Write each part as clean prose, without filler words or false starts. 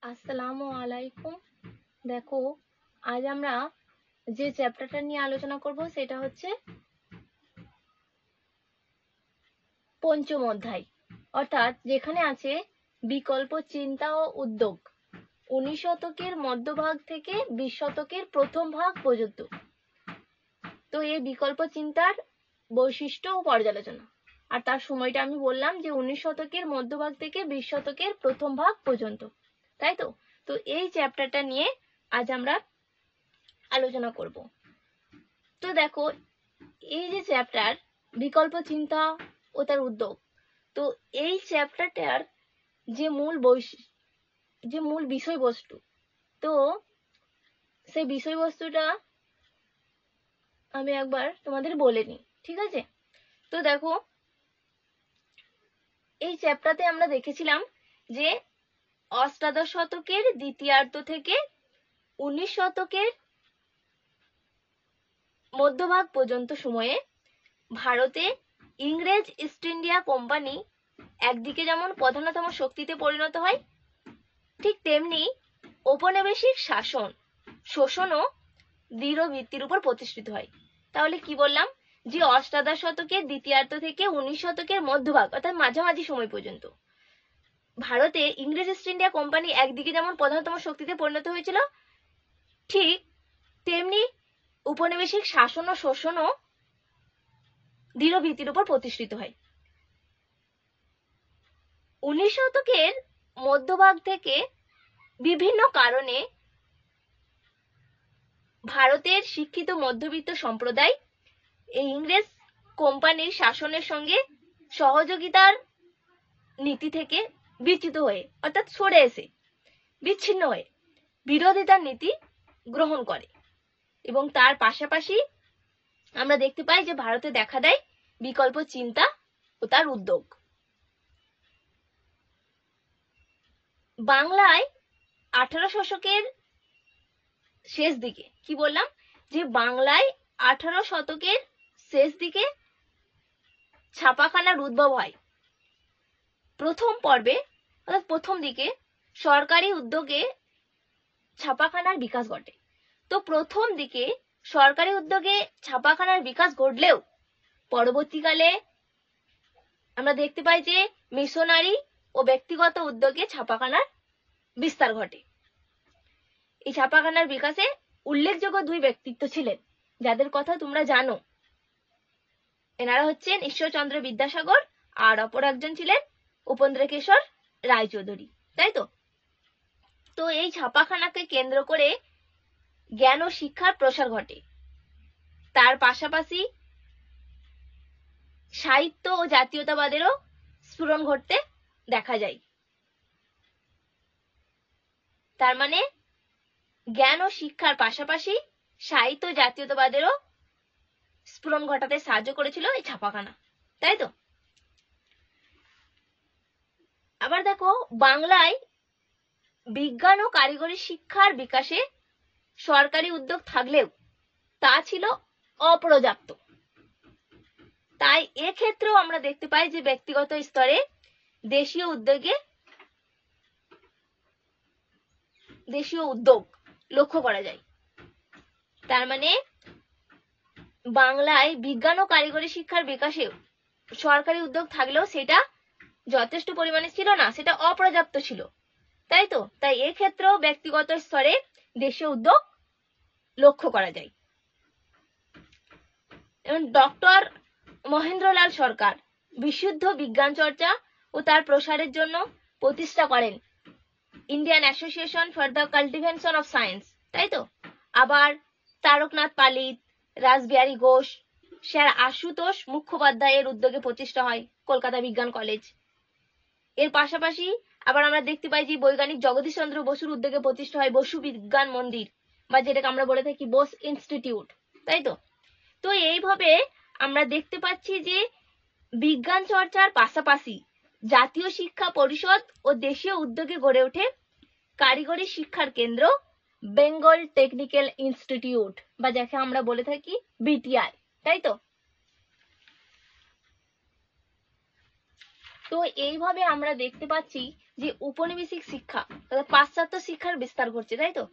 আসসালামু আলাইকুম। দেখো, আজ আমরা যে চ্যাপ্টারটা নিয়ে আলোচনা করব সেটা হচ্ছে পঞ্চম অধ্যায়, অর্থাৎ যেখানে আছে বিকল্প চিন্তা ও উদ্যোগ 19 শতকের মধ্যভাগ থেকে 20 শতকের প্রথম ভাগ পর্যন্ত। তো এই বিকল্প চিন্তার বৈশিষ্ট্য ও পর্যালোচনা, আর তার সময়টা আমি বললাম যে 19 শতকের মধ্যভাগ থেকে 20 শতকের প্রথম ভাগ পর্যন্ত, তাই তো। তো এই চ্যাপ্টারটা নিয়ে আজ আমরা আলোচনা করব। তো দেখো, এই যে চ্যাপ্টার বিকল্প চিন্তা ও তার উদ্যোগ, তো এই চ্যাপ্টারটার যে মূল বিষয়বস্তু, তো সেই বিষয়বস্তুটা আমি একবার তোমাদের বলে নিই, ঠিক আছে। তো দেখো, এই চ্যাপ্টারে আমরা দেখেছিলাম যে অষ্টাদশ শতকের দ্বিতীয়ার্ধ থেকে 19 শতকের মধ্যভাগ পর্যন্ত সময়ে ভারতে ইংরেজ ইস্ট ইন্ডিয়া কোম্পানি একদিকে যেমন প্রধানতম শক্তিতে পরিণত হয়, ঠিক তেমনি ঔপনিবেশিক শাসন শোষণও দৃঢ় ভিত্তির উপর প্রতিষ্ঠিত হয়। তাহলে কি বললাম, যে অষ্টাদশ শতকের দ্বিতীয়ার্ধ থেকে 19 শতকের মধ্যভাগ অর্থাৎ মাঝামাঝি সময় পর্যন্ত ভারতে ইংরেজ ইস্ট ইন্ডিয়া কোম্পানি একদিকে যেমন প্রধানতম শক্তিতে পরিণত হয়েছিল, ঠিক তেমনি ঔপনিবেশিক শাসন ও শোষণও দৃঢ় ভিত্তির উপর প্রতিষ্ঠিত হয়। 19 শতকের মধ্যভাগ থেকে বিভিন্ন কারণে ভারতের শিক্ষিত মধ্যবিত্ত সম্প্রদায় এই ইংরেজ কোম্পানির শাসনের সঙ্গে সহযোগিতার নীতি থেকে বিচ্যুত হয়ে, অর্থাৎ সরে এসে বিচ্ছিন্ন হয়ে বিরোধিতার নীতি গ্রহণ করে, এবং তার পাশাপাশি আমরা দেখতে পাই যে ভারতে দেখা দেয় বিকল্প চিন্তা ও তার উদ্যোগ। বাংলায় 18 শতকের শেষ দিকে, কি বললাম, যে বাংলায় 18 শতকের শেষ দিকে ছাপাখানার উদ্ভব হয়। প্রথম পর্বে অর্থাৎ প্রথম দিকে সরকারি উদ্যোগে ছাপাখানার বিকাশ ঘটে। তো প্রথম দিকে সরকারি উদ্যোগে ছাপাখানার বিকাশ ঘটলেও পরবর্তীকালে আমরা দেখতে পাই যে মিশনারি ও ব্যক্তিগত উদ্যোগে ছাপাখানার বিস্তার ঘটে। এই ছাপাখানার বিকাশে উল্লেখযোগ্য দুই ব্যক্তিত্ব ছিলেন, যাদের কথা তোমরা জানো। এনারা হচ্ছেন ঈশ্বরচন্দ্র বিদ্যাসাগর, আর অপর একজন ছিলেন উপেন্দ্রকিশোর রায়চৌধুরী, তাই তো। তো এই ছাপাখানাকে কেন্দ্র করে জ্ঞান ও শিক্ষার প্রসার ঘটে। তার পাশাপাশি সাহিত্য ও জাতীয়তাবাদেরও স্ফুরণ ঘটতে দেখা যায়। তার মানে জ্ঞান ও শিক্ষার পাশাপাশি সাহিত্য ও জাতীয়তাবাদেরও স্ফুরণ ঘটাতে সাহায্য করেছিল এই ছাপাখানা, তাই তো। আবার দেখো, বাংলায় বিজ্ঞান ও কারিগরি শিক্ষার বিকাশে সরকারি উদ্যোগ থাকলেও তা ছিল অপর্যাপ্ত। তাই এক্ষেত্রেও আমরা দেখতে পাই যে ব্যক্তিগত স্তরে দেশীয় উদ্যোগ লক্ষ্য করা যায়। তার মানে বাংলায় বিজ্ঞান ও কারিগরি শিক্ষার বিকাশে সরকারি উদ্যোগ থাকলেও সেটা যথেষ্ট পরিমাণে ছিল না, সেটা অপর্যাপ্ত ছিল, তাই তো। তাই এক্ষেত্রেও ব্যক্তিগত স্তরে দেশীয় উদ্যোগ লক্ষ্য করা যায়। এবং ডক্টর মহেন্দ্রলাল সরকার বিশুদ্ধ বিজ্ঞান চর্চা ও তার প্রসারের জন্য প্রতিষ্ঠা করেন Indian association for the cultivation of science, তাই তো। আবার তারকনাথ পালিত, রাসবিহারী ঘোষ, স্যার আশুতোষ মুখোপাধ্যায়ের উদ্যোগে প্রতিষ্ঠা হয় কলকাতা বিজ্ঞান কলেজ। এর পাশাপাশি আবার আমরা দেখতে পাই যে বৈজ্ঞানিক জগদীশ চন্দ্র বসুর উদ্যোগে প্রতিষ্ঠা হয় বসু বিজ্ঞান মন্দির, বা যেটাকে আমরা বলে থাকি বোস ইনস্টিটিউট, তাই তো। তো এইভাবে আমরা দেখতে পাচ্ছি যে বিজ্ঞান চর্চার পাশাপাশি জাতীয় শিক্ষা পরিষদ ও দেশীয় উদ্যোগে গড়ে ওঠে কারিগরি শিক্ষার কেন্দ্র বেঙ্গল টেকনিক্যাল ইনস্টিটিউট, বা যাকে আমরা বলে থাকি বিটিআই, তাই তো। তো এইভাবে আমরা দেখতে পাচ্ছি যে উপনিবেশিক শিক্ষা পাশ্চাত্য শিক্ষার বিস্তার ঘটছে, তাই তো?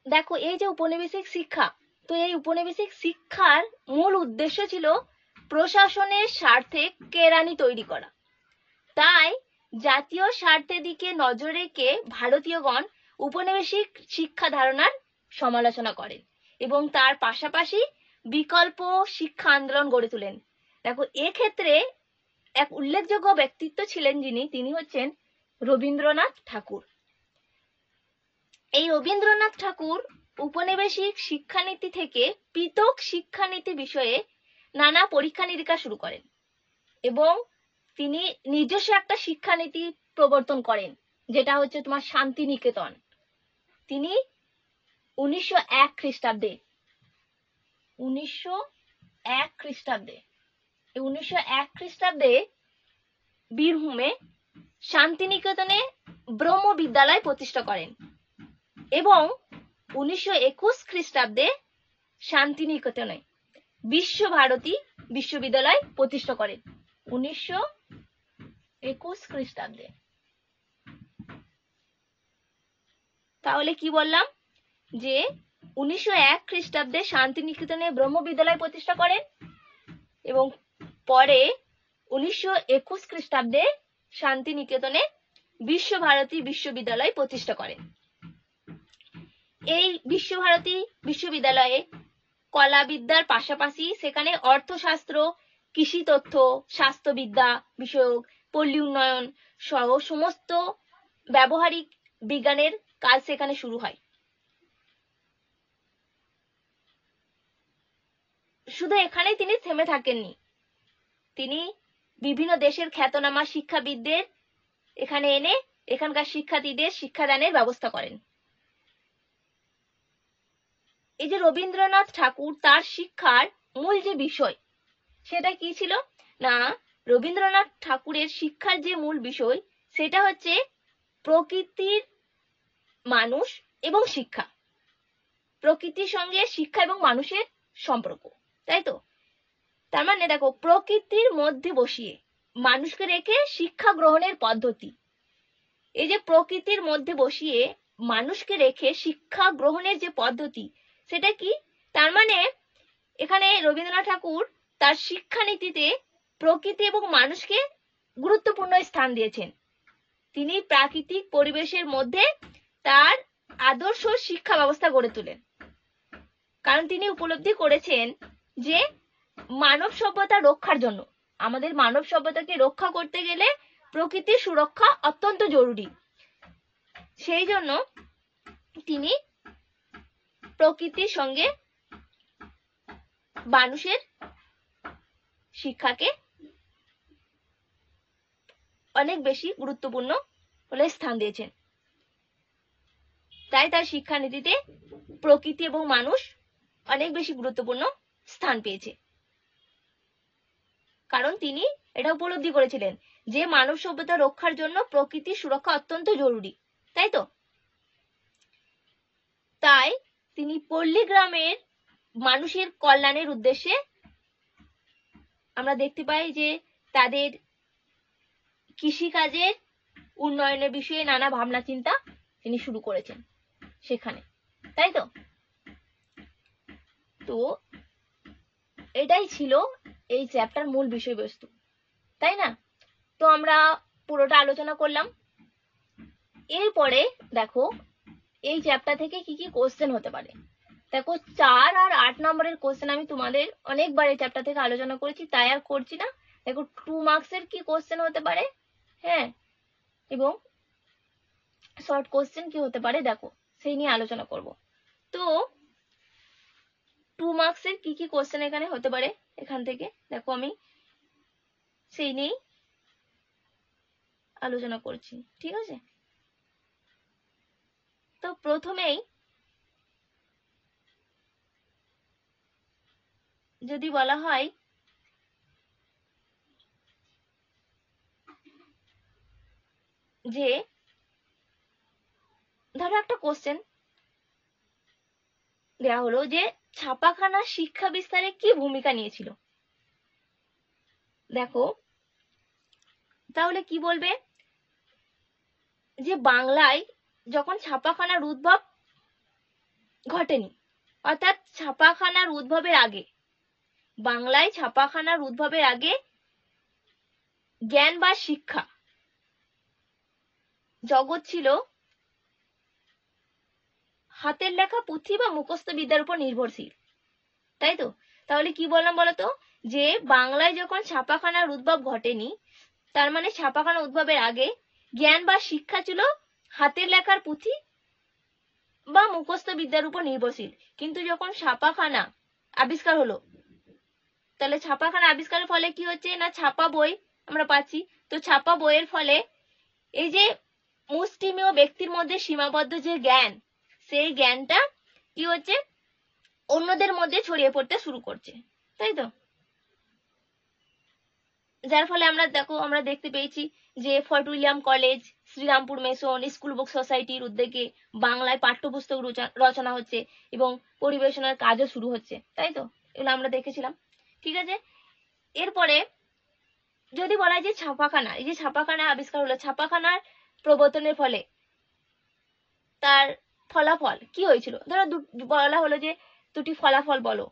দেখো এই যে উপনিবেশিক শিক্ষা, তো এই উপনিবেশিক শিক্ষার মূল উদ্দেশ্য ছিল প্রশাসনের স্বার্থে কেরানি তৈরি করা। তাই জাতীয় স্বার্থের দিকে নজর রেখে ভারতীয়গণ উপনিবেশিক শিক্ষা ধারণার সমালোচনা করেন এবং তার পাশাপাশি বিকল্প শিক্ষা আন্দোলন গড়ে তোলেন। দেখো এক্ষেত্রে এক উল্লেখযোগ্য ব্যক্তিত্ব ছিলেন যিনি, তিনি হচ্ছেন রবীন্দ্রনাথ ঠাকুর। এই রবীন্দ্রনাথ ঠাকুর উপনিবেশিক শিক্ষানীতি থেকে পৃথক শিক্ষানীতি বিষয়ে নানা পরীক্ষা নিরীক্ষা শুরু করেন এবং তিনি নিজস্ব একটা শিক্ষানীতি প্রবর্তন করেন, যেটা হচ্ছে তোমার শান্তিনিকেতন। তিনি 1901 খ্রিস্টাব্দে 1901 খ্রিস্টাব্দে বীরভূমে শান্তিনিকেতনে ব্রহ্ম বিদ্যালয় প্রতিষ্ঠা করেন এবং 1921 খ্রিস্টাব্দে শান্তিনিকেতনে বিশ্বভারতী বিশ্ববিদ্যালয় প্রতিষ্ঠা করেন। 1921 খ্রিস্টাব্দে। তাহলে কি বললাম যে 1901 খ্রিস্টাব্দে শান্তিনিকেতনে ব্রহ্ম বিদ্যালয় প্রতিষ্ঠা করেন এবং পরে 1921 খ্রিস্টাব্দে শান্তিনিকেতনে বিশ্বভারতী বিশ্ববিদ্যালয় প্রতিষ্ঠা করেন। এই বিশ্বভারতী বিশ্ববিদ্যালয়ে কলাবিদ্যার পাশাপাশি সেখানে অর্থশাস্ত্র, কৃষি তথ্য, স্বাস্থ্যবিদ্যা বিষয়ক, পল্লী উন্নয়ন সহ সমস্ত ব্যবহারিক বিজ্ঞানের কাজ সেখানে শুরু হয়। শুধু এখানেই তিনি থেমে থাকেননি, তিনি বিভিন্ন দেশের খ্যাতনামা শিক্ষাবিদদের এখানে এনে এখানকার শিক্ষার্থীদের শিক্ষাদানের ব্যবস্থা করেন। এই যে রবীন্দ্রনাথ ঠাকুর, তার শিক্ষার মূল যে বিষয় সেটা কি ছিল না, রবীন্দ্রনাথ ঠাকুরের শিক্ষার যে মূল বিষয় সেটা হচ্ছে প্রকৃতির মানুষ এবং শিক্ষা, প্রকৃতির সঙ্গে শিক্ষা এবং মানুষের সম্পর্ক, তাই তো? তার মানে দেখো প্রকৃতির মধ্যে বসিয়ে মানুষকে রেখে শিক্ষা গ্রহণের পদ্ধতি, এই যে প্রকৃতির মধ্যে বসিয়ে মানুষকে রেখে শিক্ষা গ্রহণের যে পদ্ধতি সেটা কি, তার মানে এখানে রবীন্দ্রনাথ ঠাকুর তার শিক্ষানীতিতে প্রকৃতি এবং মানুষকে গুরুত্বপূর্ণ স্থান দিয়েছেন। তিনি প্রাকৃতিক পরিবেশের মধ্যে তার আদর্শ শিক্ষা ব্যবস্থা গড়ে তোলেন, কারণ তিনি উপলব্ধি করেছেন যে মানব সভ্যতা রক্ষার জন্য, আমাদের মানব সভ্যতাকে রক্ষা করতে গেলে প্রকৃতির সুরক্ষা অত্যন্ত জরুরি। সেই জন্য তিনি প্রকৃতির সঙ্গে মানুষের শিক্ষাকে অনেক বেশি গুরুত্বপূর্ণ বলে স্থান দিয়েছেন। তাই তার শিক্ষানীতিতে প্রকৃতি এবং মানুষ অনেক বেশি গুরুত্বপূর্ণ স্থান পেয়েছে, কারণ তিনি এটা উপলব্ধি করেছিলেন যে মানব সভ্যতা রক্ষার জন্য প্রকৃতির সুরক্ষা অত্যন্ত জরুরি, তাই তো? তাই তিনি পল্লী গ্রামের মানুষের কল্যাণের উদ্দেশ্যে আমরা দেখতে পাই যে তাদের কৃষিকাজের উন্নয়নের বিষয়ে নানা ভাবনা চিন্তা তিনি শুরু করেছেন সেখানে, তাই তো? তো এটাই ছিল এই চ্যাপ্টার মূল বিষয়বস্তু, তাই না? তো আমরা পুরোটা আলোচনা করলাম। এরপরে দেখো এই চ্যাপ্টার থেকে কি কি কোশ্চেন হতে পারে। দেখো 4 আর 8 নম্বরের কোশ্চেন আমি তোমাদের অনেকবার এই চ্যাপ্টার থেকে আলোচনা করেছি, তাই আর করছি না। দেখো 2 মার্কসের কি কোশ্চেন হতে পারে, হ্যাঁ, এবং শর্ট কোশ্চেন কি হতে পারে দেখো সেই নিয়ে আলোচনা করব। তো 2 মার্কসের কি কি কোশ্চেন এখানে হতে পারে এখান থেকে দেখো আমি সেই নিয়েই আলোচনা করছি, ঠিক আছে? তো প্রথমেই যদি বলা হয় যে ধরো একটা কোশ্চেন দেওয়া হলো যে ছাপাখানা শিক্ষা বিস্তারে কি ভূমিকা নিয়েছিল, দেখো তাহলে কি বলবে যে বাংলায় যখন ছাপাখানার উদ্ভব ঘটেনি, অর্থাৎ ছাপাখানার উদ্ভবের আগে, বাংলায় ছাপাখানার উদ্ভবের আগে জ্ঞান বা শিক্ষা জগৎ ছিল হাতের লেখা পুঁথি বা মুখস্থ বিদ্যার উপর নির্ভরশীল, তাই তো? তাহলে কি বললাম বলতো, যে বাংলায় যখন ছাপাখানার উদ্ভব ঘটেনি, তার মানে ছাপাখানা উদ্ভবের আগে জ্ঞান বা শিক্ষা ছিল হাতের লেখার পুঁথি বা মুখস্থ বিদ্যার উপর নির্ভরশীল। কিন্তু যখন ছাপাখানা আবিষ্কার হলো, তাহলে ছাপাখানা আবিষ্কারের ফলে কি হচ্ছে না, ছাপা বই আমরা পাচ্ছি। তো ছাপা বইয়ের ফলে এই যে মুষ্টিমেয় ব্যক্তির মধ্যে সীমাবদ্ধ যে জ্ঞান, সেই জ্ঞানটা কি হচ্ছে, অন্যদের মধ্যে ছড়িয়ে পড়তে শুরু করছে, তাই তো? যার ফলে আমরা দেখতে পেয়েছি যে Fort William College, Serampore Mission, School Book সোসাইটির উদ্যোগে বাংলায় পাঠ্যপুস্তক রচনা হচ্ছে এবং পরিবেশনার কাজও শুরু হচ্ছে, তাই তো? এগুলো আমরা দেখেছিলাম, ঠিক আছে। এরপরে যদি বলা হয় যে ছাপাখানা, এই যে ছাপাখানা আবিষ্কার হলো, ছাপাখানার প্রবর্তনের ফলে তার ফলাফল কি হয়েছিল, ধরো বলা হলো যে দুটি ফলাফল বলো।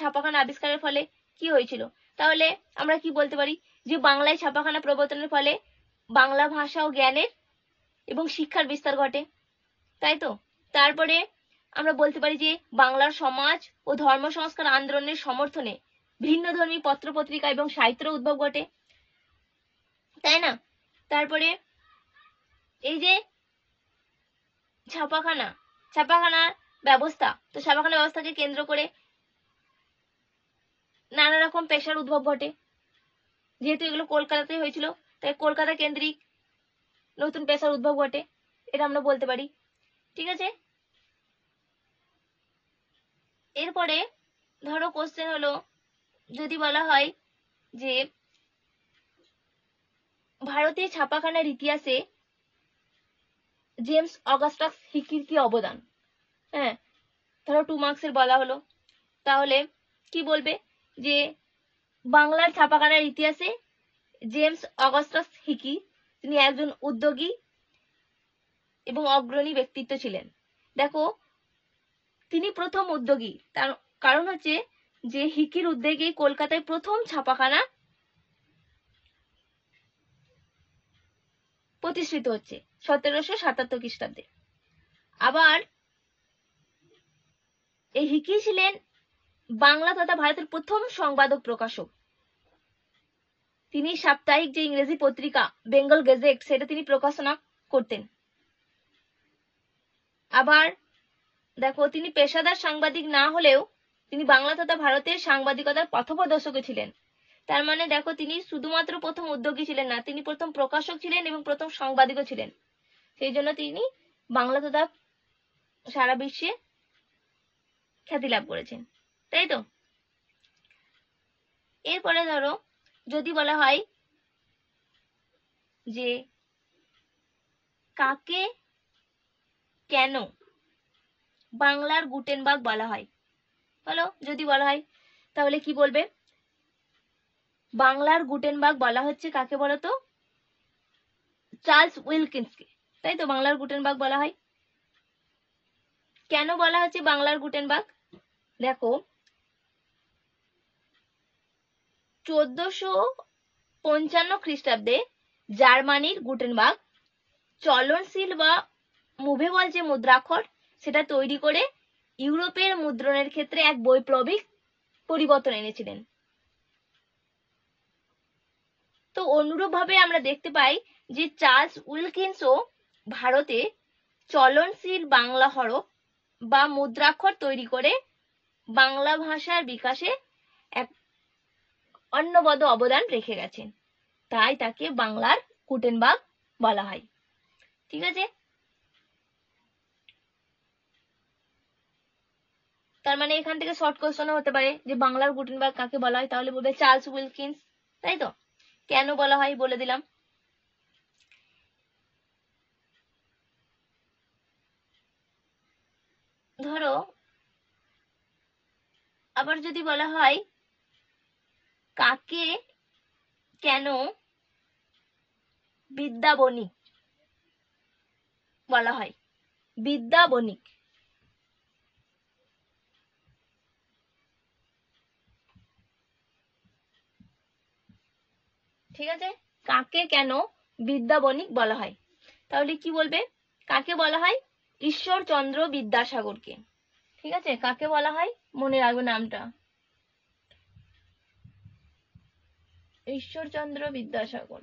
ছাপাখানা আবিষ্কারের ফলে কি হয়েছিল? তাহলে আমরা কি বলতে পারি, যে বাংলায় ছাপাখানা প্রবর্তনের ফলে বাংলা ভাষা ও জ্ঞানের এবং শিক্ষার বিস্তার ঘটে, তাই তো? তারপরে আমরা বলতে পারি যে বাংলার সমাজ ও ধর্ম সংস্কার আন্দোলনের সমর্থনে ভিন্নধর্মী পত্রপত্রিকা এবং সাহিত্যের উদ্ভব ঘটে, তাই না? তারপরে এই যে ছাপাখানার ব্যবস্থা, তো ছাপাখানা ব্যবস্থাকে কেন্দ্র করে নানা রকম পেশার উদ্ভব ঘটে। যেহেতু এগুলো কলকাতাতেই হয়েছিল, তাই কলকাতা কেন্দ্রিক নতুন পেশার উদ্ভব ঘটে, এটা আমরা বলতে পারি, ঠিক আছে। এরপরে ধরো কোশ্চেন হলো, যদি বলা হয় যে ভারতীয় ছাপাখানার ইতিহাসে জেমস অগাস্টাস হিকির কি অবদান? হ্যাঁ, ধরো 2 মার্কসের বলা হলো, তাহলে কি বলবে, যে বাংলার ছাপাখানার ইতিহাসে জেমস অগাস্টাস হিকি তিনি একজন উদ্যোগী এবং অগ্রণী ব্যক্তিত্ব ছিলেন। দেখো, তিনি প্রথম উদ্যোগী, তার কারণ হচ্ছে যে হিকির উদ্যোগে কলকাতায় প্রথম ছাপাখানা প্রতিষ্ঠিত হচ্ছে 1777 খ্রিস্টাব্দে। আবার এই হিকি ছিলেন বাংলা তথা ভারতের প্রথম সংবাদক প্রকাশক। তিনি সাপ্তাহিক যে ইংরেজি পত্রিকা বেঙ্গল গেজেট, সেটা তিনি প্রকাশনা করতেন। আবার দেখো, তিনি পেশাদার সাংবাদিক না হলেও তিনি বাংলা তথা ভারতের সাংবাদিকতার পথপ্রদর্শক ছিলেন। তার মানে দেখো, তিনি শুধুমাত্র প্রথম উদ্যোগী ছিলেন না, তিনি প্রথম প্রকাশক ছিলেন এবং প্রথম সাংবাদিকও ছিলেন। সেই জন্য তিনি বাংলা তথা সারা বিশ্বে খ্যাতি লাভ করেছেন, তাই তো? এরপরে ধরো, যদি বলা হয় যে কাকে কেন বাংলার গুটেনবার্গ বলা হয়, বলো যদি বলা হয়, তাহলে কি বলবে? বাংলার গুটেনবার্গ বলা হচ্ছে কাকে বলতো? চার্লস উইলকিন্সকে, তাই তো বাংলার গুটেনবার্গ বলা হয়। কেন বলা হচ্ছে বাংলার গুটেনবার্গ? দেখো, 1455 খ্রিস্টাব্দে জার্মানির গুটেনবার্গ চলনশীল বা মুভেবল যে মুদ্রাক্ষর, সেটা তৈরি করে ইউরোপের মুদ্রণের ক্ষেত্রে এক বৈপ্লবিক পরিবর্তন এনেছিলেন। তো অনুরূপভাবে আমরা দেখতে পাই যে চার্লস উইলকিন্সও ভারতে চলনশীল বাংলা হরফ বা মুদ্রাক্ষর তৈরি করে বাংলা ভাষার বিকাশে এক অনবদ্য অবদান রেখে গেছেন, তাই তাকে বাংলার গুটেনবার্গ বলা হয়, ঠিক আছে। তার মানে এখান থেকে শর্ট কোশ্চেন হতে পারে যে বাংলার গুটেনবার্গ কাকে বলা হয়, তাহলে বলবে চার্লস উইলকিন্স, তাই তো? কেন বলা হয় বলে দিলাম। ধরো আবার যদি বলা হয় কাকে কেন বিদ্যাবণিক বলা হয়? বিদ্যা বণিক। ঠিক আছে, কাকে কেন বিদ্যা বণিক বলা হয়? তাহলে কি বলবে? কাকে বলা হয়? ঈশ্বরচন্দ্র বিদ্যাসাগরকে। ঠিক আছে, কাকে বলা হয় মনে রাখবে নামটা, ঈশ্বরচন্দ্র বিদ্যাসাগর।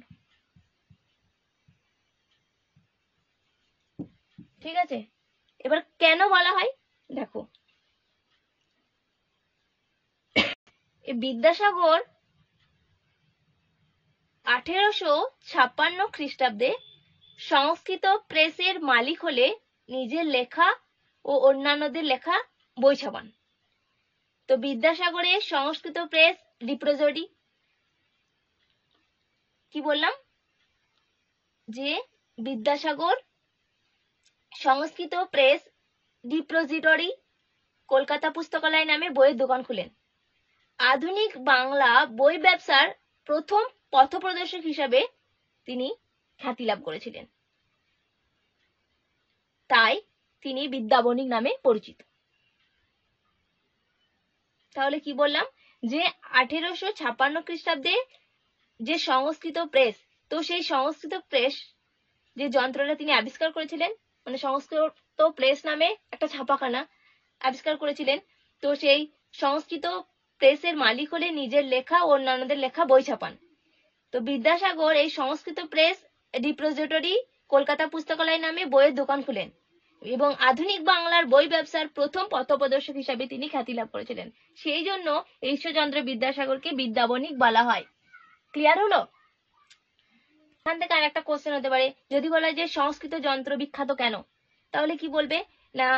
ঠিক আছে, এবার কেন বলা হয় দেখো, বিদ্যাসাগর 1856 খ্রিস্টাব্দে সংস্কৃত প্রেসের মালিক হলে নিজের লেখা ও অন্যান্যদের লেখা বই ছাপান। তো বিদ্যাসাগরের সংস্কৃত প্রেস ডিপোজিটরি, কি বললাম যে বিদ্যাসাগর সংস্কৃত প্রেস ডিপোজিটরি কলকাতা পুস্তকালয় নামে বইয়ের দোকান খুলেন। আধুনিক বাংলা বই ব্যবসার প্রথম পথপ্রদর্শক হিসাবে তিনি খ্যাতি লাভ করেছিলেন, তাই তিনি বিদ্যা বণিক নামে পরিচিত। তাহলে কি বললাম যে 1856 খ্রিস্টাব্দে যে সংস্কৃত প্রেস, তো সেই সংস্কৃত প্রেস যে যন্ত্রটা তিনি আবিষ্কার করেছিলেন, মানে সংস্কৃত প্রেস নামে একটা ছাপাখানা আবিষ্কার করেছিলেন। তো সেই সংস্কৃত প্রেসের মালিক হলে নিজের লেখা ও অন্যান্যদের লেখা বই ছাপান। তো বিদ্যাসাগর এই সংস্কৃত প্রেস ডিপোজিটরি কলকাতা পুস্তকালয় নামে বইয়ের দোকান খুলেন এবং আধুনিক বাংলার বই ব্যবসার প্রথম পথপ্রদর্শক হিসাবে তিনি খ্যাতি লাভ করেছিলেন। সেই জন্য ঈশ্বরচন্দ্র বিদ্যাসাগরকে বিদ্যা বণিক বলা হয়। ক্লিয়ার হলো? এখান থেকে আর একটা কোশ্চেন হতে পারে, যদি বলা হয় যে সংস্কৃত যন্ত্র বিখ্যাত কেন, তাহলে কি বলবে না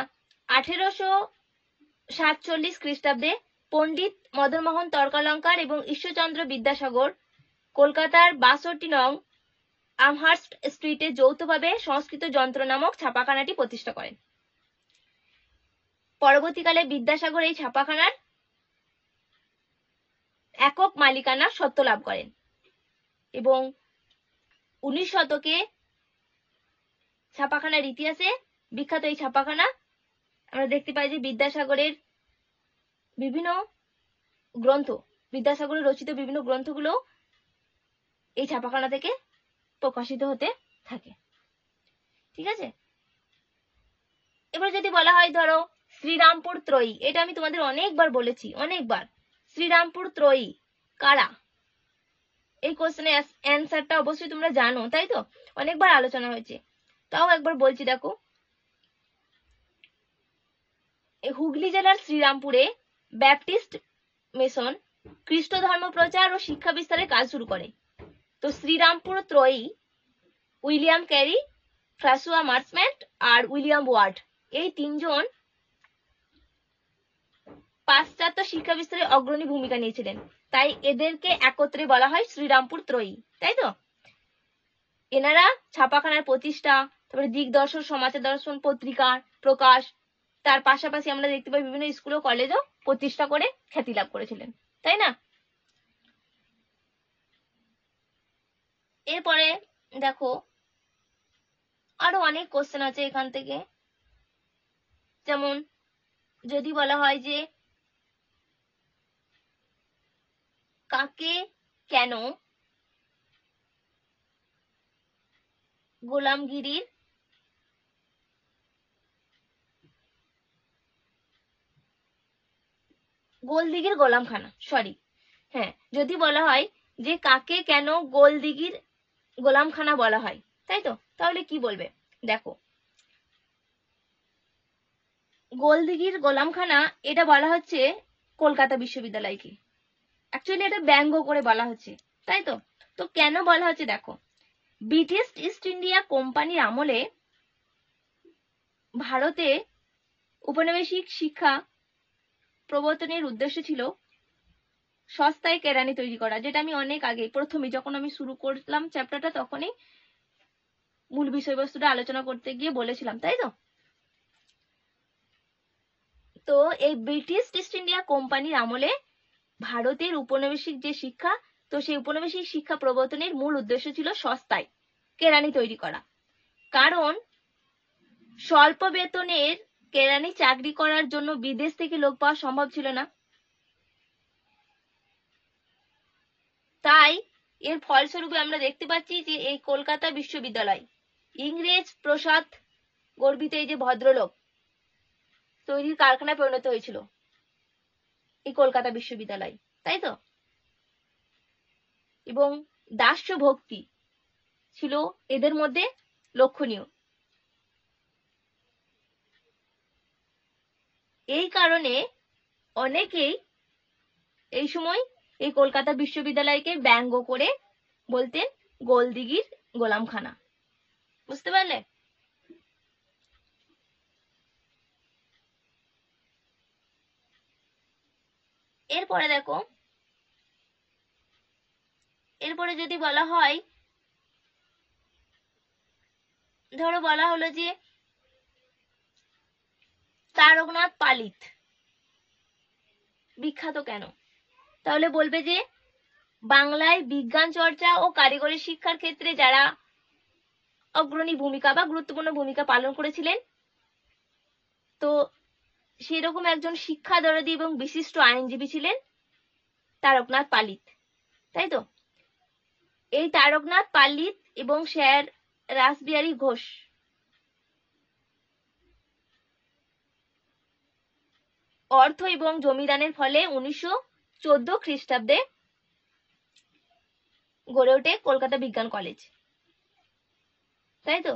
1847 খ্রিস্টাব্দে পণ্ডিত মদনমোহন তর্কালঙ্কার এবং ঈশ্বরচন্দ্র বিদ্যাসাগর কলকাতার 62 নং আমহার্স্ট স্ট্রিটে যৌথভাবে সংস্কৃত যন্ত্র নামক ছাপাখানাটি প্রতিষ্ঠা করেন। পরবর্তীকালে বিদ্যাসাগর এই ছাপাখানার একক মালিকানা সত্ত্ব লাভ করেন এবং 19 শতকে ছাপাখানার ইতিহাসে বিখ্যাত এই ছাপাখানা আমরা দেখতে পাই যে বিদ্যাসাগরের বিভিন্ন গ্রন্থ, বিদ্যাসাগরের রচিত বিভিন্ন গ্রন্থগুলো এই ছাপাখানা থেকে প্রকাশিত হতে থাকে। ঠিক আছে, এবার যদি বলা হয় ধরো শ্রীরামপুর ত্রয়ী, এটা আমি তোমাদের অনেকবার বলেছি, অনেকবার। শ্রীরামপুর ত্রয়ী কারা? এই কোশ্চেনের অ্যান্সারটা অবশ্যই তোমরা জানো, তাই তো? অনেকবার আলোচনা হয়েছে, তাও একবার বলছি দেখো। হুগলি জেলার শ্রীরামপুরে ব্যাপটিস্ট মিশন খ্রিস্ট ধর্ম প্রচার ও শিক্ষা বিস্তারের কাজ শুরু করে। তো শ্রীরামপুর ত্রয়ী উইলিয়াম ক্যারি, ফ্রাসুয়া মার্চমেন্ট আর উইলিয়াম ওয়ার্ড, এই তিনজন পাশ্চাত্য শিক্ষা বিস্তারে অগ্রণী ভূমিকা নিয়েছিলেন, তাই এদেরকে একত্রে বলা হয় শ্রীরামপুর ত্রয়ী, তাই তো? এনারা ছাপাখানার প্রতিষ্ঠা, তারপরে দিগদর্শন সমাচার দর্শন পত্রিকার প্রকাশ, তার পাশাপাশি আমরা দেখতে পাই বিভিন্ন স্কুল ও কলেজও প্রতিষ্ঠা করে খ্যাতি লাভ করেছিলেন, তাই না? এরপরে দেখো আরো অনেক কোশ্চেন আছে এখান থেকে, যেমন যদি বলা হয় যে কাকে কেন গোলামগিরির গোলদিঘির গোলামখানা, সরি, হ্যাঁ, যদি বলা হয় যে কাকে কেন গোলদিঘির গোলামখানা বলা হয়, তাই তো? তাহলে কি বলবে দেখো, গোলদিঘির গোলামখানা এটা বলা হচ্ছে কলকাতা বিশ্ববিদ্যালয়কে, অ্যাকচুয়ালি এটা ব্যঙ্গ করে বলা হচ্ছে, তাই তো? তো কেন বলা হচ্ছে দেখো, ব্রিটিশ ইস্ট ইন্ডিয়া কোম্পানির আমলে ভারতে উপনিবেশিক শিক্ষা প্রবর্তনের উদ্দেশ্য ছিল সস্তায় কেরানি তৈরি করা, যেটা আমি অনেক আগে প্রথমে যখন আমি শুরু করলাম চ্যাপ্টারটা তখনই মূল বিষয়বস্তুটা আলোচনা করতে গিয়ে বলেছিলাম, তাই তো? তো এই ব্রিটিশ ইস্ট ইন্ডিয়া কোম্পানির আমলে ভারতের উপনিবেশিক যে শিক্ষা, তো সেই উপনিবেশিক শিক্ষা প্রবর্তনের মূল উদ্দেশ্য ছিল সস্তায় কেরানি তৈরি করা। কারণ স্বল্প বেতনের কেরানি চাকরি করার জন্য বিদেশ থেকে লোক পাওয়া সম্ভব ছিল না, তাই এর ফলস্বরূপে আমরা দেখতে পাচ্ছি যে এই কলকাতা বিশ্ববিদ্যালয় ইংরেজ প্রসাদ গর্বিত এই যে ভদ্রলোক তৈরির কারখানায় পরিণত হয়েছিল এই কলকাতা বিশ্ববিদ্যালয়, তাই তো। এবং দাস্য ভক্তি ছিল এদের মধ্যে লক্ষণীয়। এই কারণে অনেকেই এই সময় এই কলকাতা বিশ্ববিদ্যালয়কে ব্যঙ্গ করে বলতেন গোলদিঘির গোলামখানা। বুঝতে পারলে? এরপরে দেখো, এরপরে যদি বলা হয়, ধরো বলা হলো যে তারকনাথ পালিত বিখ্যাত কেন, তাহলে বলবে যে বাংলায় বিজ্ঞান চর্চা ও কারিগরি শিক্ষার ক্ষেত্রে যারা অগ্রণী ভূমিকা বা গুরুত্বপূর্ণ ভূমিকা পালন করেছিলেন, তো সেরকম একজন শিক্ষা দরদী এবং বিশিষ্ট আইনজীবী ছিলেন তারকনাথ পালিত, তাই তো। এই তারকনাথ পালিত এবং স্যার রাসবিহারী ঘোষ অর্থ এবং জমিদানের ফলে 1914 খ্রিস্টাব্দে গড়ে ওঠে কলকাতা বিজ্ঞান কলেজ, তাই তো।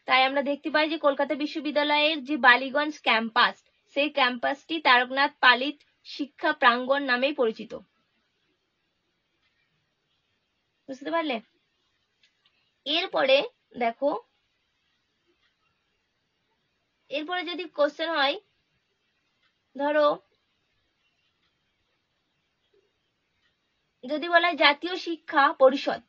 তাই আমরা দেখতে পাই যে কলকাতা বিশ্ববিদ্যালয়ের যে বালিগঞ্জ ক্যাম্পাস, সেই ক্যাম্পাসটি তারকনাথ পালিত শিক্ষা প্রাঙ্গণ নামেই পরিচিত। বুঝতে পারলে? এরপরে দেখো, এরপরে যদি কোশ্চেন হয়, ধরো যদি বলা হয় জাতীয় শিক্ষা পরিষদ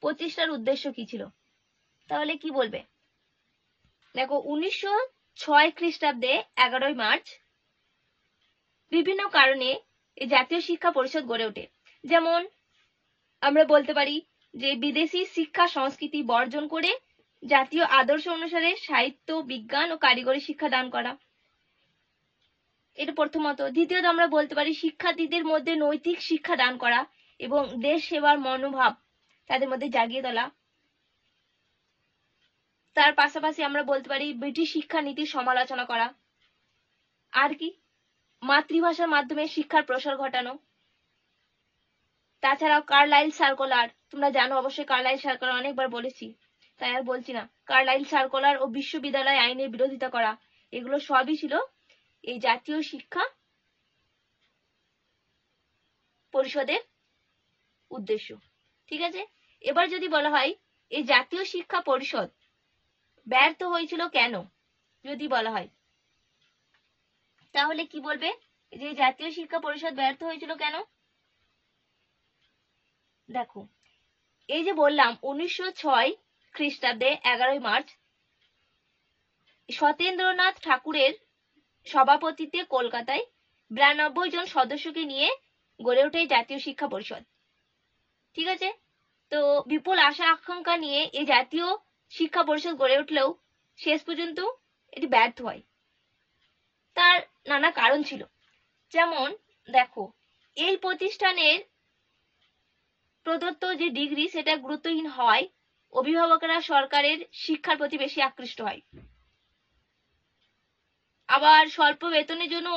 প্রতিষ্ঠার উদ্দেশ্য কি ছিল, তাহলে কি বলবে? দেখো 1906 খ্রিস্টাব্দে 11 মার্চ বিভিন্ন কারণে এই জাতীয় শিক্ষা পরিষদ গড়ে ওঠে। যেমন আমরা বলতে পারি যে বিদেশি শিক্ষা সংস্কৃতি বর্জন করে জাতীয় আদর্শ অনুসারে সাহিত্য, বিজ্ঞান ও কারিগরি শিক্ষা দান করা, এটা প্রথমত। দ্বিতীয়ত আমরা বলতে পারি শিক্ষার্থীদের মধ্যে নৈতিক শিক্ষা দান করা এবং দেশ সেবার মনোভাব তাদের মধ্যে জাগিয়ে তোলা। তার পাশাপাশি আমরা বলতে পারি ব্রিটিশ শিক্ষা নীতির সমালোচনা করা। আর কি? মাতৃভাষার মাধ্যমে শিক্ষার প্রসার ঘটানো। তাছাড়াও কার্লাইল সার্কুলার, তোমরা জানো অবশ্যই কার্লাইল সার্কুলার অনেকবার বলেছি, তাই আর বলছি না। কার্লাইল সার্কুলার ও বিশ্ববিদ্যালয় আইনের বিরোধিতা করা, এগুলো সবই ছিল এই জাতীয় শিক্ষা পরিষদের উদ্দেশ্য। ঠিক আছে, এবার যদি বলা হয় এই জাতীয় শিক্ষা পরিষদ ব্যর্থ হয়েছিল কেন, যদি বলা হয়, তাহলে কি বলবে যে জাতীয় শিক্ষা পরিষদ ব্যর্থ হয়েছিল কেন? দেখো, এই যে বললাম 1906 খ্রিস্টাব্দে 11 মার্চ সতেন্দ্রনাথ ঠাকুরের সভাপতিত্বে কলকাতায় 92 জন সদস্যকে নিয়ে গড়ে ওঠে জাতীয় শিক্ষা পরিষদ। ঠিক আছে, তো বিপুল আশা আকাঙ্ক্ষা নিয়ে এই জাতীয় শিক্ষা পরিষদ গড়ে উঠলেও শেষ পর্যন্ত এটি ব্যর্থ হয়। তার নানা কারণ ছিল। যেমন দেখো, এই প্রতিষ্ঠানের প্রদত্ত যে ডিগ্রি সেটা গুরুত্বহীন হয়, অভিভাবকরা সরকারের শিক্ষার প্রতি বেশি আকৃষ্ট হয়। আবার স্বল্প বেতনের জন্য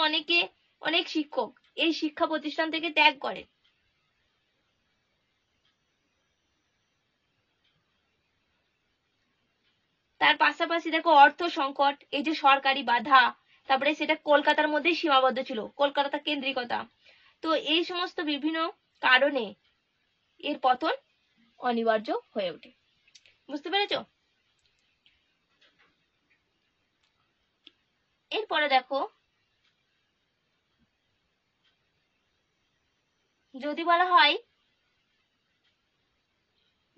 অনেক শিক্ষক এই শিক্ষা প্রতিষ্ঠান থেকে ত্যাগ করে। তার পাশাপাশি দেখো অর্থ সংকট, এই যে সরকারি বাধা, তারপরে সেটা কলকাতার মধ্যেই সীমাবদ্ধ ছিল, কলকাতা কেন্দ্রিকতা। তো এই সমস্ত বিভিন্ন কারণে এর পতন অনিবার্য হয়ে ওঠে। বুঝতে পেরেছ? এরপরে দেখো, যদি বলা হয়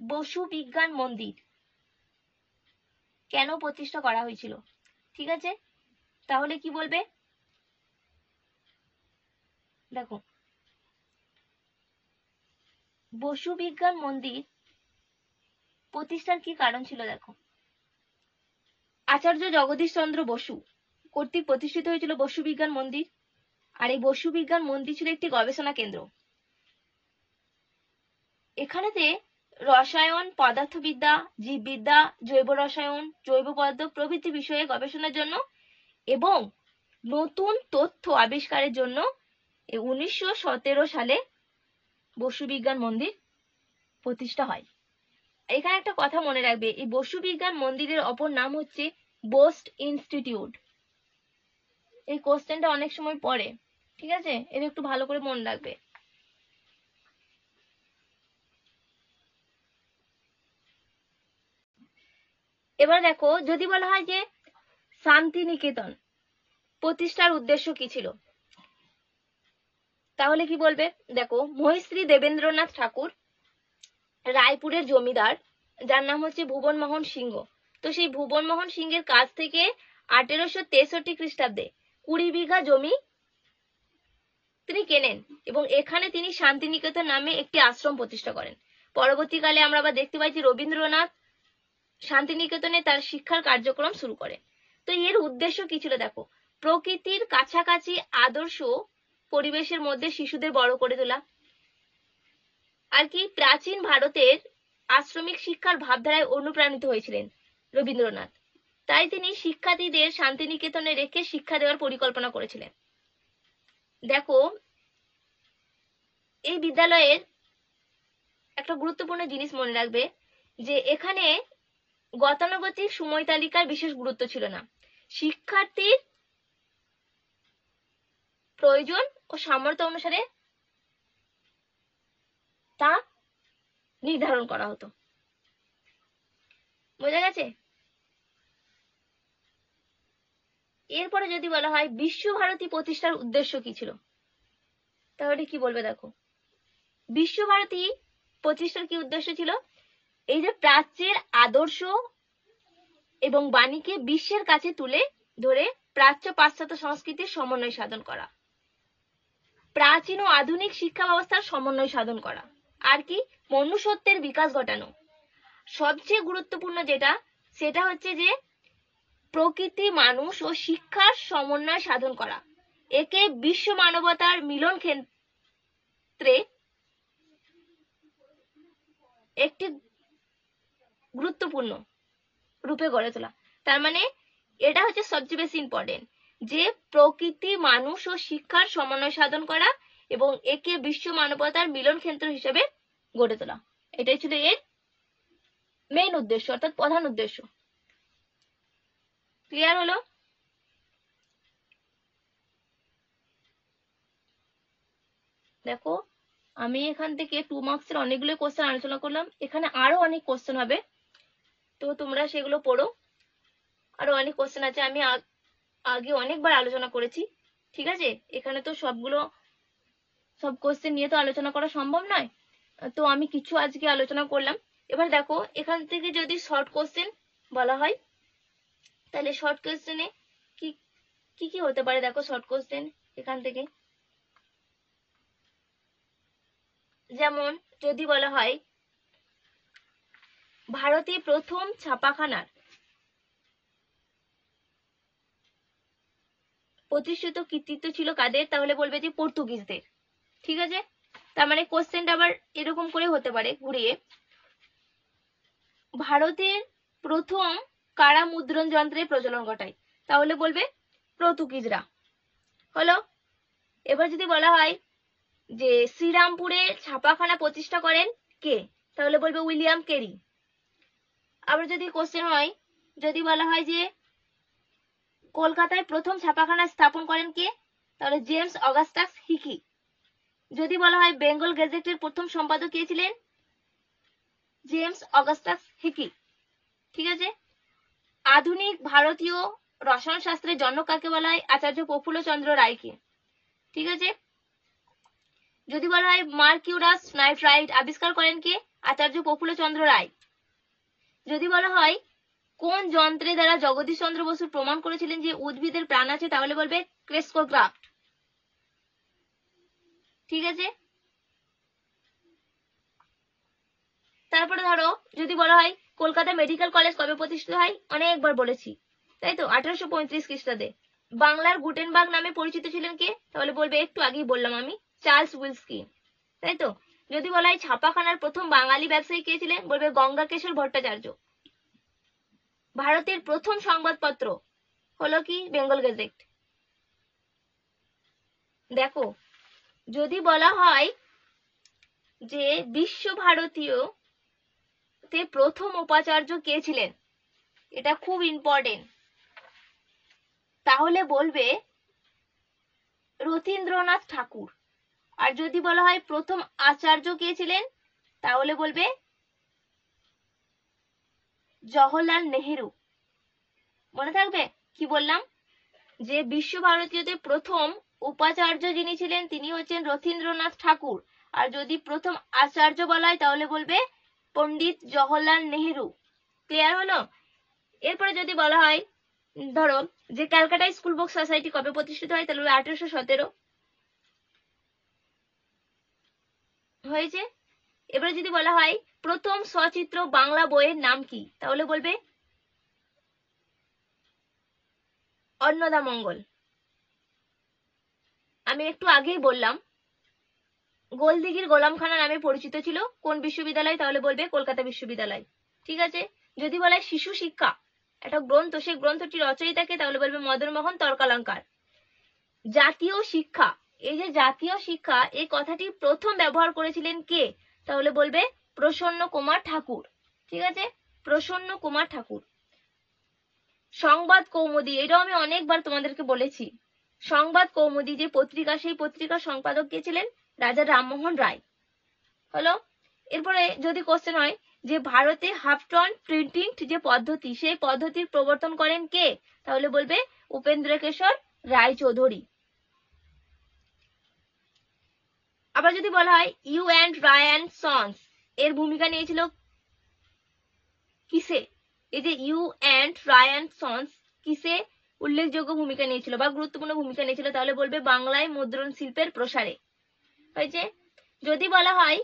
বসু বিজ্ঞান মন্দির কেন প্রতিষ্ঠা করা হয়েছিল, ঠিক আছে, তাহলে কি বলবে? দেখো, বসু বিজ্ঞান মন্দির প্রতিষ্ঠার কি কারণ ছিল দেখো। আচার্য জগদীশ চন্দ্র বসু কর্তৃক প্রতিষ্ঠিত হয়েছিল বসু বিজ্ঞান মন্দির। আর এই বসু বিজ্ঞান মন্দির ছিল একটি গবেষণা কেন্দ্র। এখানেতে রসায়ন, পদার্থবিদ্যা, জীববিদ্যা, জৈব রসায়ন, জৈব পদার্থ প্রভৃতি বিষয়ে গবেষণার জন্য এবং নতুন তথ্য আবিষ্কারের জন্য 1917 সালে বসু বিজ্ঞান মন্দির প্রতিষ্ঠা হয়। এখানে একটা কথা মনে রাখবে, এই বসু বিজ্ঞান মন্দিরের অপর নাম হচ্ছে বোস্ট ইনস্টিটিউট। এই কোশ্চেনটা অনেক সময় পড়ে, ঠিক আছে, এটা একটু ভালো করে মনে রাখবে। এবার দেখো, যদি বলা হয় যে শান্তিনিকেতন প্রতিষ্ঠার উদ্দেশ্য কি ছিল, তাহলে কি বলবে দেখো। মহিশ্রী দেবেন্দ্রনাথ ঠাকুর রায়পুরের জমিদার, যার নাম হচ্ছে ভুবন মোহন সিংহ। তো সেই ভুবন মোহন সিংহের কাছ থেকে 1863 খ্রিস্টাব্দে 20 বিঘা জমি তিনি কেনেন এবং এখানে তিনি শান্তিনিকেতন নামে একটি আশ্রম প্রতিষ্ঠা করেন। পরবর্তীকালে আমরা আবার দেখতে পাই যে রবীন্দ্রনাথ শান্তিনিকেতনে তার শিক্ষার কার্যক্রম শুরু করেন। তো এর উদ্দেশ্য কি ছিল দেখো, প্রকৃতির কাছাকাছি আদর্শ পরিবেশের মধ্যে শিশুদের বড় করে তোলা। আর কি, প্রাচীন ভারতের আশ্রমিক শিক্ষার ভাবধারায় অনুপ্রাণিত হয়েছিলেন রবীন্দ্রনাথ। তাই তিনি শিক্ষার্থীদের শান্তিনিকেতনে রেখে শিক্ষা দেওয়ার পরিকল্পনা করেছিলেন। দেখো, এই বিদ্যালয়ের একটা গুরুত্বপূর্ণ জিনিস মনে রাখবে যে এখানে গতানুগতিক সময় তালিকার বিশেষ গুরুত্ব ছিল না। শিক্ষার্থীর প্রয়োজন ও সামর্থ্য অনুসারে তা নির্ধারণ করা হতো। বোঝা গেছে? এরপরে যদি বলা হয় বিশ্বভারতী প্রতিষ্ঠার উদ্দেশ্য কি ছিল, তাহলে কি বলবে দেখো। বিশ্বভারতী প্রতিষ্ঠার কি উদ্দেশ্য ছিল, এই যে প্রাচ্যের আদর্শ এবং বাণীকে বিশ্বের কাছে তুলে ধরে প্রাচ্য পাশ্চাত্য সংস্কৃতির সমন্বয় সাধন করা, প্রাচীন ও আধুনিক শিক্ষা ব্যবস্থার সমন্বয় সাধন করা, আর কি মনুষ্যত্বের বিকাশ ঘটানো। সবচেয়ে গুরুত্বপূর্ণ যেটা, সেটা হচ্ছে যে প্রকৃতি, মানুষ ও শিক্ষার সমন্বয় সাধন করা। একে বিশ্ব মানবতার মিলন ক্ষেত্রে একটি গুরুত্বপূর্ণ রূপে গড়ে তোলা। তার মানে এটা হচ্ছে সবচেয়ে বেশি ইম্পর্টেন্ট, যে প্রকৃতি, মানুষ ও শিক্ষার সমন্বয় সাধন করা এবং একে বিশ্ব মানবতার মিলন ক্ষেত্র হিসেবে গড়ে তোলা। এটাই ছিল এর মেইন উদ্দেশ্য, অর্থাৎ প্রধান উদ্দেশ্য। ক্লিয়ার হলো? দেখো, আমি এখান থেকে 2 মার্কসের অনেকগুলো কোশ্চেন আলোচনা করলাম, এখানে আরো অনেক কোশ্চেন হবে, তো তোমরা সেগুলো পড়ো। আরো অনেক কোশ্চেন আছে, আমি আগে অনেকবার আলোচনা করেছি, ঠিক আছে। এখানে তো সব কোশ্চেন নিয়ে তো আলোচনা করা সম্ভব নয়, তো আমি কিছু আজকে আলোচনা করলাম। এবার দেখো, এখান থেকে যদি শর্ট কোশ্চেন বলা হয়, তাহলে শর্ট কোশ্চেনে কি কি হতে পারে দেখো। শর্ট কোশ্চেন এখান থেকে যেমন যদি বলা হয় ভারতে প্রথম ছাপাখানার প্রতিষ্ঠিত কৃতিত্ব ছিল কাদের, তাহলে বলবে যে পর্তুগিজদের, ঠিক আছে। তার মানে কোশ্চেনটা আবার এরকম করে হতে পারে ঘুরিয়ে, ভারতের প্রথম কারা মুদ্রণ যন্ত্রের প্রচলন ঘটায়, তাহলে বলবে পর্তুগিজরা, হলো। এবার যদি বলা হয় যে শ্রীরামপুরে ছাপাখানা প্রতিষ্ঠা করেন কে, তাহলে বলবে উইলিয়াম কেরি। আবার যদি কোশ্চেন হয়, যদি বলা হয় যে কলকাতায় প্রথম ছাপাখানা স্থাপন করেন কে, তাহলে জেমস অগাস্টাস হিকি। যদি বলা হয় বেঙ্গল গেজেটের প্রথম সম্পাদক কে ছিলেন, জেমস অগাস্টাস হিকি, ঠিক আছে। আধুনিক ভারতীয় রসায়ন শাস্ত্রের জনক কাকে বলা হয়, আচার্য প্রফুল্লচন্দ্র রায়কে, ঠিক আছে। যদি বলা হয় মার্কিউরাস নাইট্রাইট আবিষ্কার করেন কে, আচার্য প্রফুল্লচন্দ্র রায়। যদি বলা হয় কোন যন্ত্রের দ্বারা জগদীশ চন্দ্র বসু প্রমাণ করেছিলেন যে উদ্ভিদের প্রাণ আছে, তাহলে বলবে ক্রেস্কোগ্রাফট, ঠিক আছে। তারপরে ধরো যদি বলা হয় কলকাতা মেডিকেল কলেজ কবে প্রতিষ্ঠিত হয়, অনেকবার বলেছি, তাই তো 1835 খ্রিস্টাব্দে। বাংলার গুটেনবার্গ নামে পরিচিত ছিলেন কে, তাহলে বলবে একটু আগেই বললাম আমি, চার্লস উইলস্কি, তাই তো। যদি বলা হয় ছাপাখানার প্রথম বাঙালি ব্যবসায়ী কে ছিলেন, বলবে গঙ্গাকেশর ভট্টাচার্য। ভারতের প্রথম সংবাদপত্র হলো কি, বেঙ্গল গেজেট। দেখো যদি বলা হয় যে বিশ্বভারতীয় তে প্রথম উপাচার্য কে ছিলেন, এটা খুব ইম্পর্টেন্ট, তাহলে বলবে রথীন্দ্রনাথ ঠাকুর। আর যদি বলা হয় প্রথম আচার্য কে ছিলেন, তাহলে বলবে জওহরলাল নেহেরু। মনে থাকবে কি বললাম, যে বিশ্বভারতীয়তে প্রথম উপাচার্য যিনি ছিলেন তিনি হচ্ছেন রথীন্দ্রনাথ ঠাকুর। আর যদি প্রথম আচার্য বলা হয় তাহলে বলবে পণ্ডিত জওহরলাল নেহেরু। ক্লিয়ার হলো? এরপরে যদি বলা হয় ধরো যে ক্যালকাটা স্কুল বুক সোসাইটি কবে প্রতিষ্ঠিত হয়, তাহলে 1817 হয়েছে। এবারে যদি বলা হয় প্রথম সচিত্র বাংলা বইয়ের নাম কি, তাহলে বলবে অন্নদামঙ্গল। আমি একটু আগেই বললাম গোলদিঘির গোলামখানা নামে পরিচিত ছিল কোন বিশ্ববিদ্যালয়, তাহলে বলবে কলকাতা বিশ্ববিদ্যালয়। ঠিক আছে। যদি বলা হয় শিশু শিক্ষা একটা গ্রন্থ, সেই গ্রন্থটির রচয়িতাকে, তাহলে বলবে মদনমোহন তর্কালঙ্কার। জাতীয় শিক্ষা, এই যে জাতীয় শিক্ষা এই কথাটি প্রথম ব্যবহার করেছিলেন কে, তাহলে বলবে প্রসন্ন কুমার ঠাকুর। ঠিক আছে, প্রসন্ন কুমার ঠাকুর। সংবাদ কৌমুদী, এটাও আমি অনেকবার তোমাদেরকে বলেছি। সংবাদ কৌমুদী যে পত্রিকা, সেই পত্রিকার সম্পাদক কে ছিলেন, রাজা রামমোহন রায়। হলো। এরপরে যদি কোশ্চেন হয় যে ভারতে হাফটন প্রিন্টিং যে পদ্ধতি, সেই পদ্ধতির প্রবর্তন করেন কে, তাহলে বলবে উপেন্দ্রকেশর রায় চৌধুরী। আবার যদি বলা হয় U and Ray and Sons এর ভূমিকা নিয়েছিল কিসে, এই যে U and Ray and Sons কিসে উল্লেখযোগ্য ভূমিকা নিয়েছিল বা গুরুত্বপূর্ণ ভূমিকা নিয়েছিল, তাহলে বলবে বাংলায় মুদ্রণ শিল্পের প্রসারে। হয়েছে। যদি বলা হয়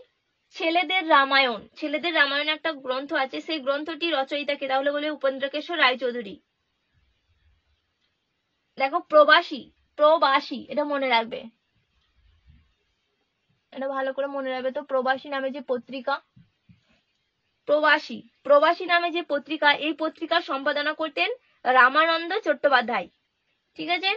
ছেলেদের রামায়ণ, ছেলেদের রামায়ণ একটা গ্রন্থ আছে, সেই গ্রন্থটি রচয়িতাকে, তাহলে বলবে উপেন্দ্রকেশর রায় চৌধুরী। দেখো প্রবাসী, প্রবাসী এটা মনে রাখবে, এটা ভালো করে মনে রাখবে তো। প্রবাসী নামে যে পত্রিকা, প্রবাসী, প্রবাসী নামে যে পত্রিকা, এই পত্রিকার সম্পাদনা করতেন রামানন্দ চট্টোপাধ্যায়। ঠিক আছে।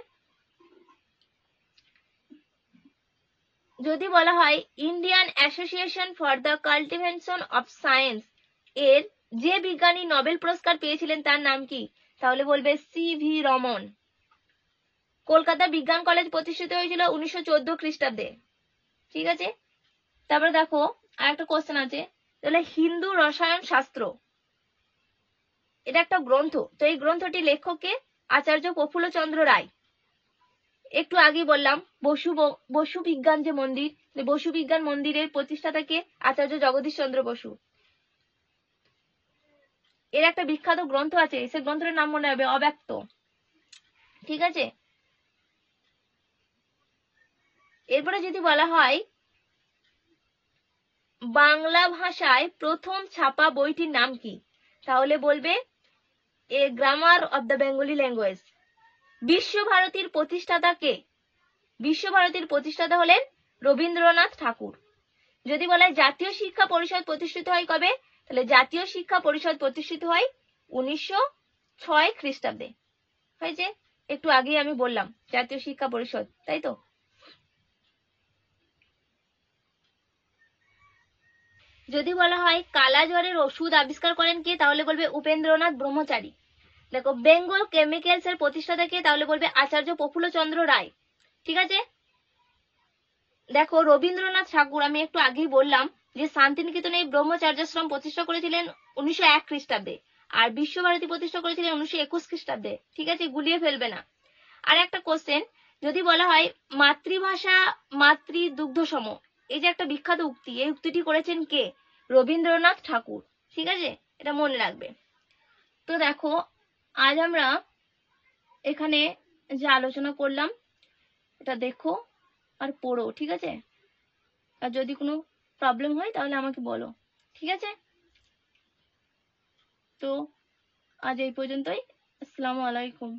যদি বলা হয় Indian association for the cultivation of science এর যে বিজ্ঞানী নোবেল পুরস্কার পেয়েছিলেন তার নাম কি, তাহলে বলবে সি.ভি. রমন। কলকাতা বিজ্ঞান কলেজ প্রতিষ্ঠিত হয়েছিল 1914 খ্রিস্টাব্দে। ঠিক আছে। তারপরে দেখো আর একটা কোশ্চেন আছে, তাহলে হিন্দু রসায়ন শাস্ত্র এটা একটা গ্রন্থ, তো এই গ্রন্থটির লেখককে, আচার্য প্রফুল্লচন্দ্র রায়। একটু আগে বললাম বসু বিজ্ঞান যে মন্দির, বসু বিজ্ঞান মন্দিরের প্রতিষ্ঠাতাকে, আচার্য জগদীশ চন্দ্র বসু। এর একটা বিখ্যাত গ্রন্থ আছে, সে গ্রন্থের নাম মনে হবে অব্যক্ত। ঠিক আছে। এরপরে যদি বলা হয় বাংলা ভাষায় প্রথম ছাপা বইটির নাম কি, তাহলে বলবে a grammar of the Bengali language. বিশ্বভারতীর প্রতিষ্ঠাতা কে, বিশ্বভারতীর প্রতিষ্ঠাতা হলেন রবীন্দ্রনাথ ঠাকুর। যদি বলা হয় জাতীয় শিক্ষা পরিষদ প্রতিষ্ঠিত হয় কবে, তাহলে জাতীয় শিক্ষা পরিষদ প্রতিষ্ঠিত হয় 1906 খ্রিস্টাব্দে। হয়েছে। একটু আগেই আমি বললাম জাতীয় শিক্ষা পরিষদ, তাই তো। যদি বলা হয় কালা জ্বরের ওষুধ আবিষ্কার করেন কে, তাহলে বলবে উপেন্দ্রনাথ ব্রহ্মচারী। দেখো বেঙ্গল কেমিক্যালস এর প্রতিষ্ঠাতা কে, তাহলে বলবে আচার্য প্রফুল্লচন্দ্র রায়। ঠিক আছে। দেখো রবীন্দ্রনাথ ঠাকুর আমি একটু আগেই বললাম যে শান্তিনিকেতনে ব্রহ্মচার্যাশ্রম প্রতিষ্ঠা করেছিলেন 1901 খ্রিস্টাব্দে, আর বিশ্বভারতী প্রতিষ্ঠা করেছিলেন 1921 খ্রিস্টাব্দে। ঠিক আছে, গুলিয়ে ফেলবে না। আর একটা কোশ্চেন, যদি বলা হয় মাতৃভাষা মাতৃ দুগ্ধ সম, এই যে একটা বিখ্যাত উক্তি, এই উক্তিটি করেছেন কে, রবীন্দ্রনাথ ঠাকুর। ঠিক আছে, এটা মনে রাখবে। তো দেখো আজ আমরা এখানে যে আলোচনা করলাম এটা দেখো আর পড়ো। ঠিক আছে, আর যদি কোনো প্রবলেম হয় তাহলে আমাকে বলো। ঠিক আছে। তো আজ এই পর্যন্তই। আসসালামু আলাইকুম।